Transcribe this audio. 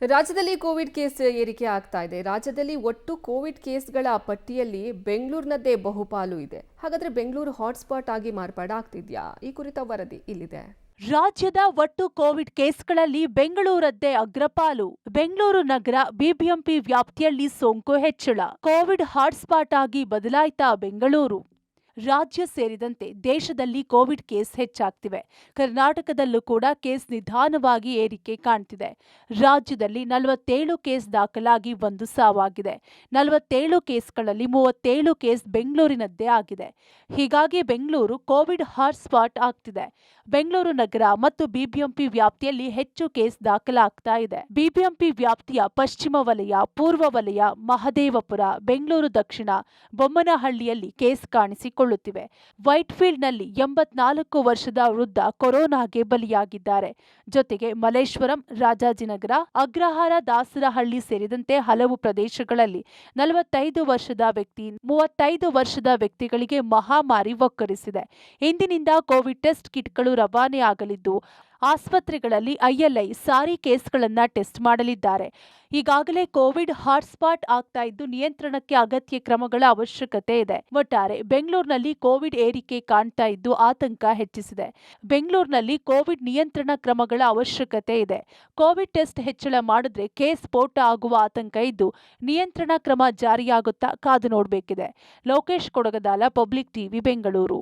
ರಾಜ್ಯದಲ್ಲಿ Covid case ಏರಿಕೆ ಆಗ್ತಾ ಇದೆ. ರಾಜ್ಯದಲ್ಲಿ ಒಟ್ಟು ಕೋವಿಡ್ ಕೇಸ್ಗಳ ಪಟ್ಟಿಯಲ್ಲಿ ಬೆಂಗಳೂರಿನದ್ದೇ ಬಹುಪಾಲು ಇದೆ. ಹಾಗಾದ್ರೆ ಬೆಂಗಳೂರು ಹಾಟ್ಸ್ಪಾಟ್ ಆಗಿ ಮಾರ್ಪಾಡಾಗ್ತಿದ್ಯಾ? ಈ ಕುರಿತ ವರದಿ ಇಲ್ಲಿದೆ. ರಾಜ್ಯದ ಒಟ್ಟು ಕೋವಿಡ್ ಕೇಸ್ಗಳಲ್ಲಿ ಬೆಂಗಳೂರದ್ದೇ ಅಗ್ರಪಾಲು. ಬೆಂಗಳೂರು ನಗರ ಬಿಬಿಎಂಪಿ ವ್ಯಾಪ್ತಿಯಲ್ಲಿ ಸೋಂಕು ಹೆಚ್ಚಳ. ಕೋವಿಡ್ ಹಾಟ್ಸ್ಪಾಟ್ ಆಗಿ ಬದಲಾಯಿತಾ ಬೆಂಗಳೂರು. ರಾಜ್ಯ ಸೇರಿದಂತೆ ದೇಶದಲ್ಲಿ ಕೋವಿಡ್ ಕೇಸ್ ಹೆಚ್ಚಾಗ್ತಿವೆ. ಕರ್ನಾಟಕದಲ್ಲೂ ಕೂಡ ಕೇಸ್ ನಿಧಾನವಾಗಿ ಏರಿಕೆ ಕಾಣ್ತಿದೆ. ರಾಜ್ಯದಲ್ಲಿ 47 ಕೇಸ್ ದಾಖಲಾಗಿ 1 ಸಾವಾಗಿದೆ. 47 ಕೇಸ್ಗಳಲ್ಲಿ 37 ಕೇಸ್ ಬೆಂಗಳೂರಿನದ್ದೇ ಆಗಿದೆ. ಹೀಗಾಗಿ ಬೆಂಗಳೂರು ಕೋವಿಡ್ ಹಾಟ್ಸ್ಪಾಟ್ ಆಗ್ತಿದೆ. ಬೆಂಗಳೂರು ನಗರ ಮತ್ತು ಬಿಬಿಎಂಪಿ ವ್ಯಾಪ್ತಿಯಲ್ಲಿ ಹೆಚ್ಚು ಕೇಸ್ ದಾಖಲಾಗ್ತಾ ಇದೆ. ಬಿಬಿಎಂಪಿ ವ್ಯಾಪ್ತಿಯ ಪಶ್ಚಿಮ ವಲಯ, ಪೂರ್ವ ವಲಯ, ಮಹದೇವಪುರ, ಬೆಂಗಳೂರು ದಕ್ಷಿಣ, ಬೊಮ್ಮನಹಳ್ಳಿಯಲ್ಲಿ ಕೇಸ್ ಕಾಣಿಸಿಕೊಳ್ಳುತ್ತಿವೆ. ವೈಟ್ಫೀಲ್ಡ್ನಲ್ಲಿ 84 ವರ್ಷದ ವೃದ್ಧ ಕೊರೋನಾಗೆ ಬಲಿಯಾಗಿದ್ದಾರೆ. ಜೊತೆಗೆ ಮಲ್ಲೇಶ್ವರಂ, ರಾಜಾಜಿನಗರ, ಅಗ್ರಹಾರ, ದಾಸರಹಳ್ಳಿ ಸೇರಿದಂತೆ ಹಲವು ಪ್ರದೇಶಗಳಲ್ಲಿ 45 ವರ್ಷದ ವ್ಯಕ್ತಿ, 35 ವರ್ಷದ ವ್ಯಕ್ತಿಗಳಿಗೆ ಮಹಾಮಾರಿ ಒಕ್ಕರಿಸಿದೆ. ಇಂದಿನಿಂದ ಕೋವಿಡ್ ಟೆಸ್ಟ್ ಕಿಟ್ಗಳು ರವಾನೆ ಆಗಲಿದ್ದು ಆಸ್ಪತ್ರೆಗಳಲ್ಲಿ ILI ಸಾರಿ ಕೇಸ್ಗಳನ್ನು ಟೆಸ್ಟ್ ಮಾಡಲಿದ್ದಾರೆ. ಈಗಾಗಲೇ ಕೋವಿಡ್ ಹಾಟ್ಸ್ಪಾಟ್ ಆಗ್ತಾ ಇದ್ದು ನಿಯಂತ್ರಣಕ್ಕೆ ಅಗತ್ಯ ಕ್ರಮಗಳ ಅವಶ್ಯಕತೆ ಇದೆ. ಒಟ್ಟಾರೆ ಬೆಂಗಳೂರಿನಲ್ಲಿ ಕೋವಿಡ್ ಏರಿಕೆ ಕಾಣ್ತಾ ಇದ್ದು ಆತಂಕ ಹೆಚ್ಚಿಸಿದೆ. ಬೆಂಗಳೂರಿನಲ್ಲಿ ಕೋವಿಡ್ ನಿಯಂತ್ರಣ ಕ್ರಮಗಳ ಅವಶ್ಯಕತೆ ಇದೆ. ಕೋವಿಡ್ ಟೆಸ್ಟ್ ಹೆಚ್ಚಳ ಮಾಡಿದ್ರೆ ಕೇಸ್ ಸ್ಫೋಟ ಆಗುವ ಆತಂಕ ಇದ್ದು ನಿಯಂತ್ರಣ ಕ್ರಮ ಜಾರಿಯಾಗುತ್ತಾ ಕಾದು ನೋಡಬೇಕಿದೆ. Lokesh Kodagadala, public TV, Bengaluru.